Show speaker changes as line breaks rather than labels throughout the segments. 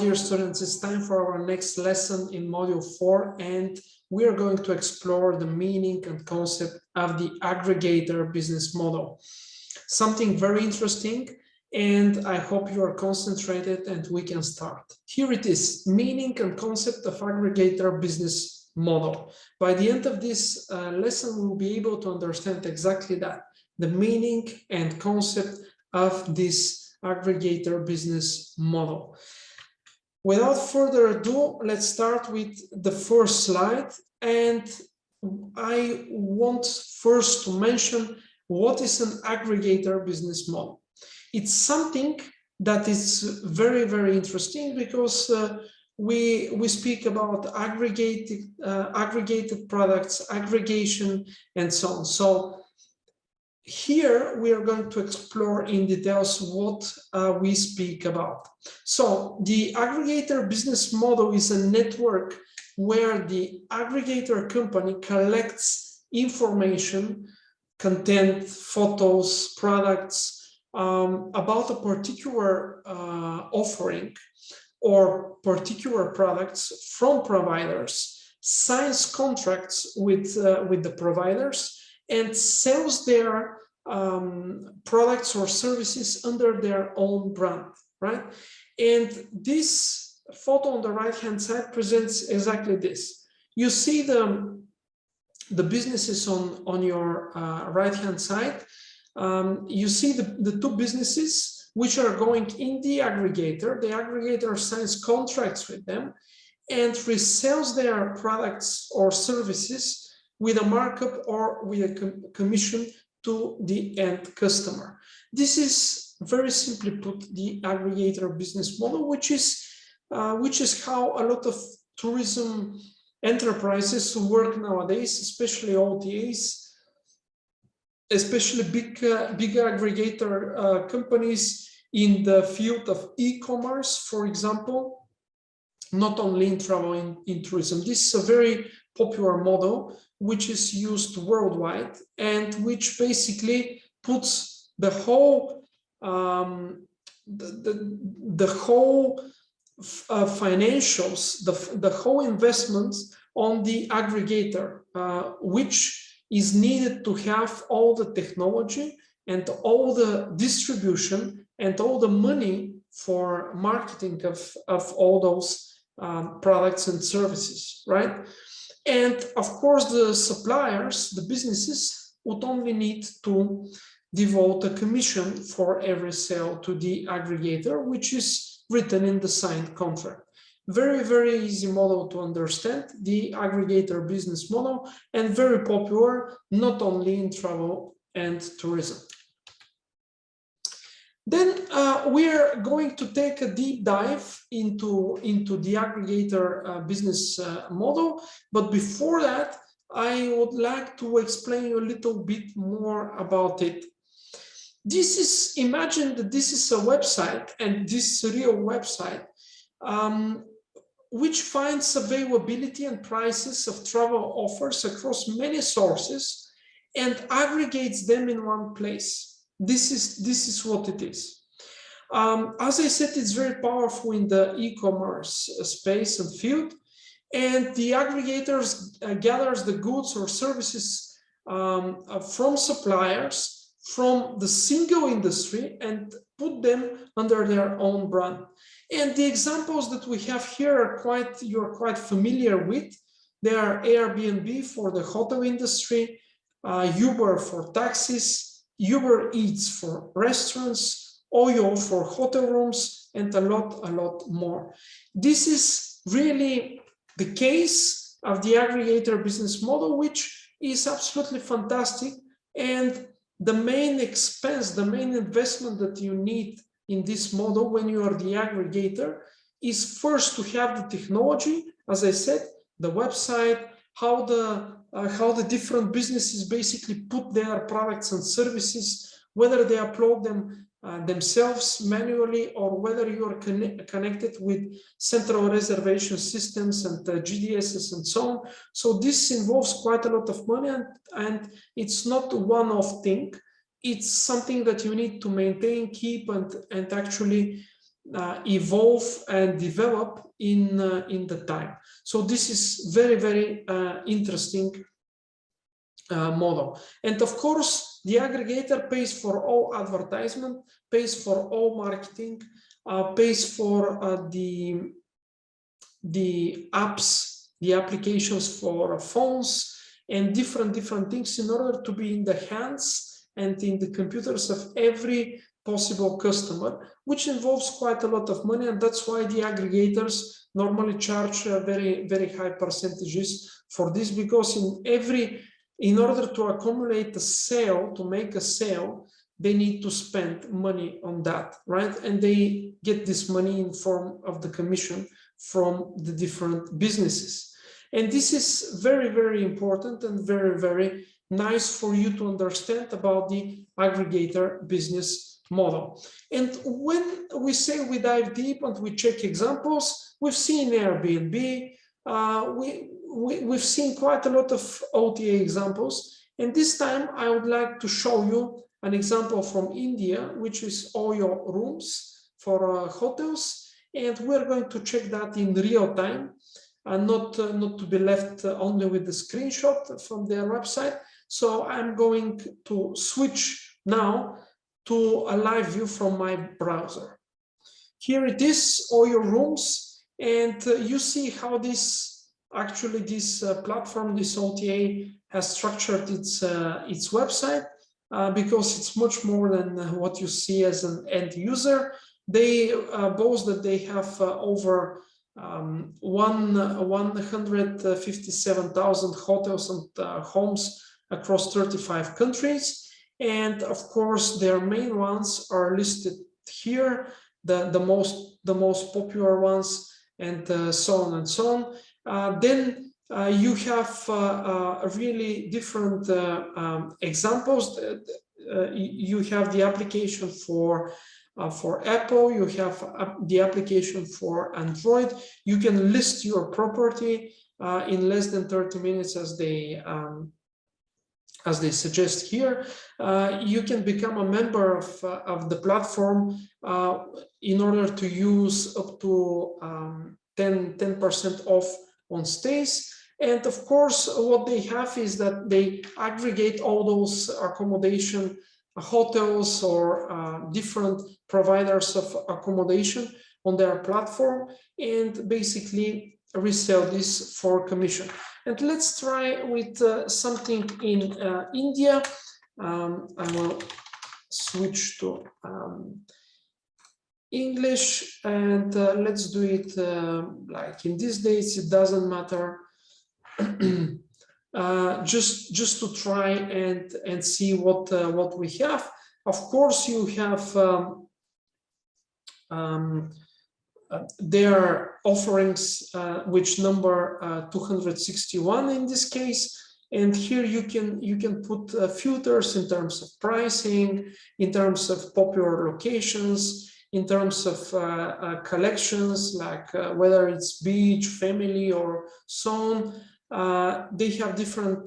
dear students, it's time for our next lesson in Module 4, and we are going to explore the meaning and concept of the aggregator business model. Something very interesting, and I hope you are concentrated and we can start. Here it is, meaning and concept of aggregator business model. By the end of this lesson, we'll be able to understand exactly that, the meaning and concept of this aggregator business model. Without further ado, let's start with the first slide. And I want first to mention what is an aggregator business model. It's something that is very, very interesting because we speak about aggregated products, aggregation, and so on. So here we are going to explore in details what we speak about. So the aggregator business model is a network where the aggregator company collects information, content, photos, products about a particular offering or particular products from providers, signs contracts with the providers, and sells their products or services under their own brand, right? And this photo on the right-hand side presents exactly this. You see the businesses on your right-hand side. You see the two businesses which are going in the aggregator. The aggregator signs contracts with them and resells their products or services with a markup or with a commission to the end customer. This is very simply put the aggregator business model, which is how a lot of tourism enterprises work nowadays, especially OTAs, especially big aggregator companies in the field of e-commerce, for example, not only in travel, in tourism. This is a very popular model which is used worldwide and which basically puts the whole financials, the whole investments on the aggregator, which is needed to have all the technology and all the distribution and all the money for marketing of all those products and services, right? And of course, the suppliers, the businesses, would only need to devote a commission for every sale to the aggregator, which is written in the signed contract. Very, very easy model to understand, the aggregator business model, and very popular, not only in travel and tourism. Then we're going to take a deep dive into the aggregator business model. But before that, I would like to explain you a little bit more about it. Imagine that this is a website, and this is a real website, which finds availability and prices of travel offers across many sources and aggregates them in one place. This is what it is. As I said, it's very powerful in the e-commerce space and field, and the aggregators gathers the goods or services from suppliers from the single industry and put them under their own brand. And the examples that we have here are you're quite familiar with. They are Airbnb for the hotel industry, Uber for taxis, Uber Eats for restaurants, Oyo for hotel rooms, and a lot more. This is really the case of the aggregator business model, which is absolutely fantastic. And the main expense, the main investment that you need in this model when you are the aggregator is first to have the technology, as I said, the website, how the different businesses basically put their products and services, whether they upload them themselves manually or whether you are connected with central reservation systems and GDSs and so on. So this involves quite a lot of money, and it's not a one-off thing. It's something that you need to maintain, keep, and actually evolve and develop in the time. So this is very, very interesting model. And of course, the aggregator pays for all advertisement, pays for all marketing, pays for the apps, the applications for phones, and different things in order to be in the hands and in the computers of every possible customer, which involves quite a lot of money. And that's why the aggregators normally charge very, very high percentages for this, because in order to accumulate a sale, to make a sale, they need to spend money on that, right? And they get this money in form of the commission from the different businesses. And this is very, very important and very, very nice for you to understand about the aggregator business model. And when we say we dive deep and we check examples, we've seen Airbnb, we've seen quite a lot of OTA examples. And this time I would like to show you an example from India, which is all your rooms for hotels. And we're going to check that in real time, and not to be left only with the screenshot from their website. So I'm going to switch now to a live view from my browser. Here it is, all your rooms, and you see how this platform, this OTA, has structured its website, because it's much more than what you see as an end user. They boast that they have over 157,000 hotels and homes across 35 countries. And of course, their main ones are listed here, the most popular ones, and so on and so on. Then you have really different examples. You have the application for Apple, you have the application for Android. You can list your property in less than 30 minutes, as they suggest here. You can become a member of the platform in order to use up to 10% off on stays. And of course, what they have is that they aggregate all those accommodation hotels or different providers of accommodation on their platform, and basically resell this for commission. And let's try with something in India. I will switch to English, and let's do it like in these days. It doesn't matter. Just to try and see what we have. Of course, you have their offerings, which number 261 in this case. And here you can put filters in terms of pricing, in terms of popular locations, in terms of collections, like whether it's beach, family, or so on. They have different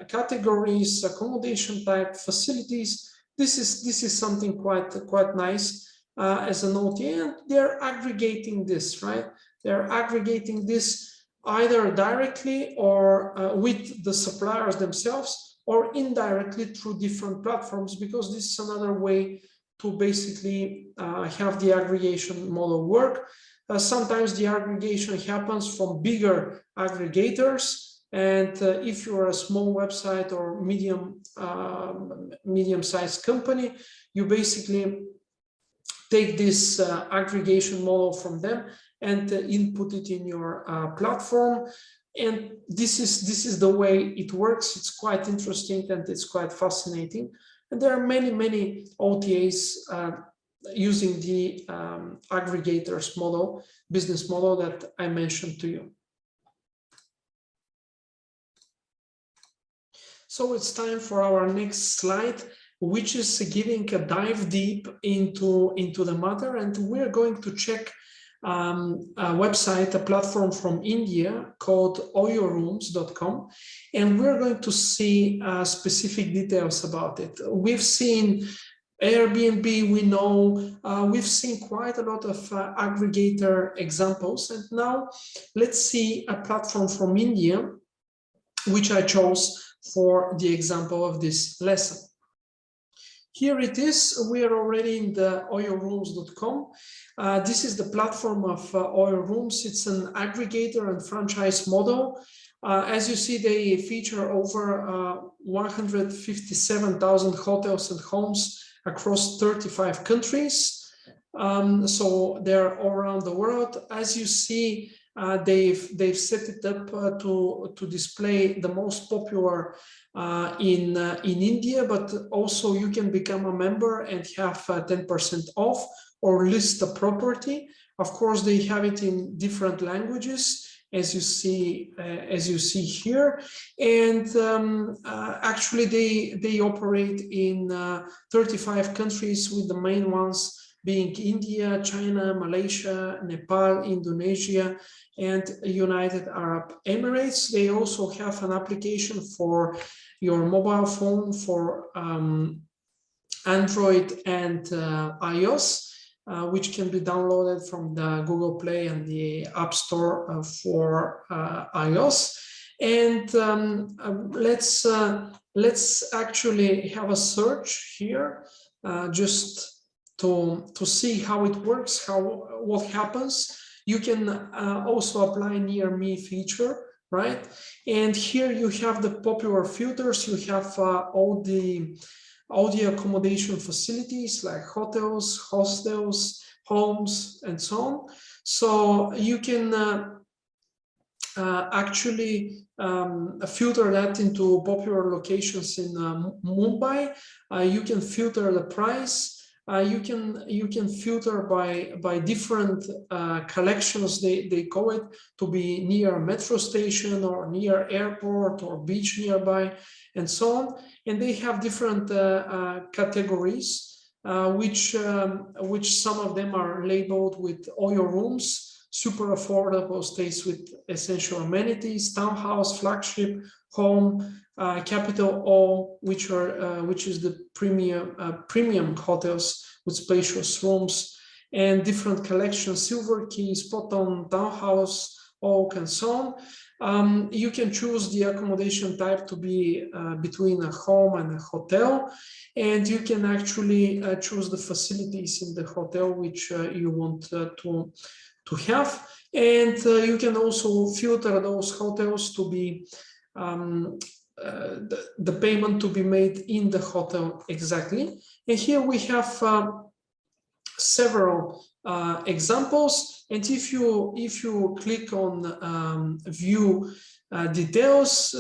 categories, accommodation type, facilities. This is something quite nice as an OTA, and they're aggregating this, right? They're aggregating this either directly or with the suppliers themselves, or indirectly through different platforms, because this is another way to basically have the aggregation model work. Sometimes the aggregation happens from bigger aggregators. And if you're a small website or medium-sized company, you basically take this aggregation model from them and input it in your platform. And this is the way it works. It's quite interesting and it's quite fascinating. And there are many OTAs using the aggregators model, business model that I mentioned to you. So it's time for our next slide, which is giving a dive deep into the matter. And we're going to check a website, a platform from India called allyourrooms.com. And we're going to see specific details about it. We've seen Airbnb, we know, we've seen quite a lot of aggregator examples. And now let's see a platform from India, which I chose for the example of this lesson. Here it is. We are already in the oilrooms.com. This is the platform of Oil Rooms. It's an aggregator and franchise model. As you see, they feature over 157,000 hotels and homes across 35 countries. So they're all around the world. As you see, they've set it up to display the most popular in India, but also you can become a member and have 10% off or list the property. Of course, they have it in different languages, as you see here, and actually they operate in 35 countries, with the main ones being India, China, Malaysia, Nepal, Indonesia, and United Arab Emirates. They also have an application for your mobile phone for Android and iOS, which can be downloaded from the Google Play and the App Store for iOS. And let's actually have a search here, just to see how it works, what happens. You can also apply near me feature, right? And here you have the popular filters. You have all the accommodation facilities like hotels, hostels, homes, and so on. So you can actually filter that into popular locations in Mumbai. You can filter the price. You can filter by different collections. They call it, to be near a metro station or near airport or beach nearby, and so on. And they have different categories, which some of them are labeled with oil rooms, super affordable stays with essential amenities, townhouse, flagship, home, capital O, which is the premium hotels with spacious rooms, and different collections, silver key, spot on, townhouse, oak, and so on. You can choose the accommodation type to be between a home and a hotel, and you can actually choose the facilities in the hotel which you want to have, and you can also filter those hotels to be the payment to be made in the hotel exactly. And here we have several examples, and if you click on view details,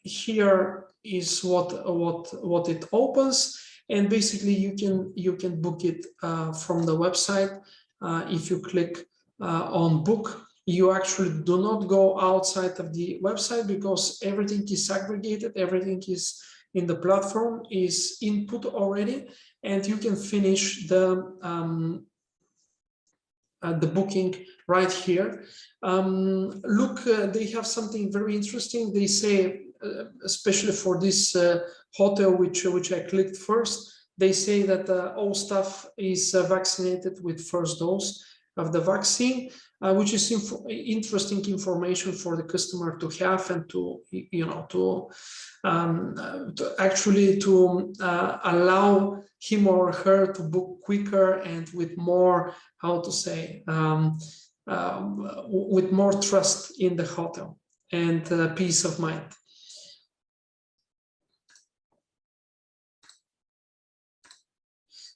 here is what it opens, and basically you can book it from the website. If you click on book, you actually do not go outside of the website, because everything is aggregated, everything is in the platform, is input already, and you can finish the booking right here. Look, they have something very interesting. They say, especially for this hotel, which I clicked first, they say that all staff is vaccinated with first dose of the vaccine, which is interesting information for the customer to have, and to actually allow him or her to book quicker and with more, how to say, with more trust in the hotel and peace of mind.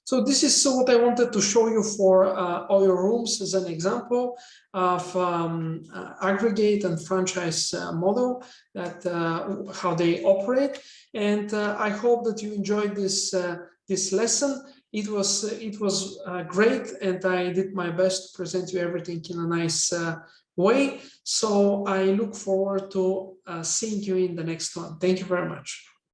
So this is what I wanted to show you for oil rooms as an example of aggregate and franchise model, that how they operate. And I hope that you enjoyed this this lesson. It was great, and I did my best to present you everything in a nice way. So I look forward to seeing you in the next one. Thank you very much.